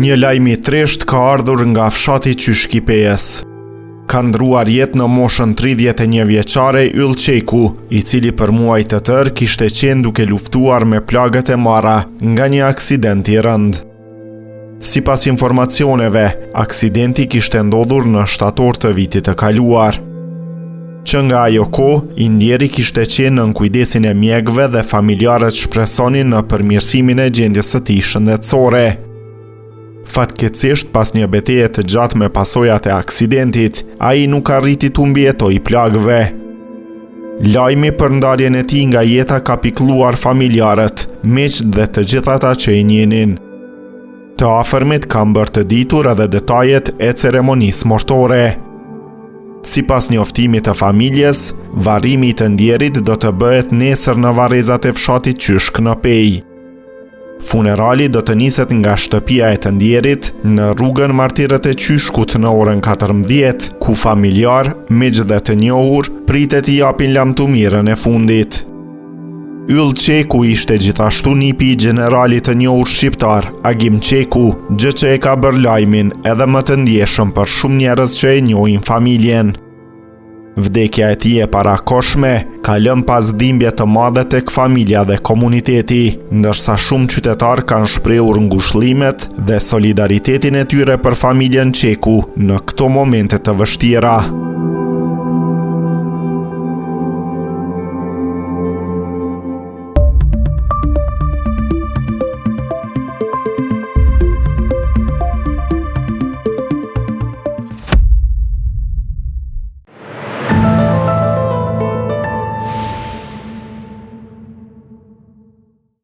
Një lajm i tresht ka ardhur nga fshati Qyshkipejës. Ka ndruar jetë në moshën 31 vjeçare Yll Qeku, i cili për muaj të tërë kishte qenë duke luftuar me plagët e marra nga një aksident i rënd. Sipas informacioneve, aksidenti kishte ndodhur në shtator të vitit të kaluar. Që nga ajo kohë, i ndjeri kishte qenë në kujdesin e mjekëve dhe familjarët shpresonin në përmirësimin e gjendjes së tij shëndetësore. Fatkeqësisht, pas një betejë të gjatë me pasojat e aksidentit, ai nuk arriti të mbijetojë plagëve. Lajmi për ndarjen e tij nga jeta ka pikëlluar familjarët, miqtë dhe të gjithë ata që i njihnin. Të afërmit kanë bërë të ditur edhe detajet e ceremonisë mortore. Sipas njoftimit të familjes, varrimi i të ndjerit do të bëhet nesër në varrezat e fshatit Qyshk në Pejë. Funerali do të niset nga shtëpia e të ndjerit në rrugën Martirët e Qyshkut në orën 14, ku familjar, miq dhe të njohur pritet i japin lamtumirën e fundit. Yll Qeku ishte gjithashtu nipi i generalit të njohur shqiptar, Agim Qeku, gjë që e ka bërë lajmin edhe më të ndjeshëm për shumë njerëz që e njohin familjen. Vdekja e tij e parakoshme ka lënë pas dhimbje të madhe tek familja dhe komuniteti, ndërsa shumë qytetarë kanë shprehur ngushëllimet dhe solidaritetin e tyre për familjen Qeku në këto momente të vështira.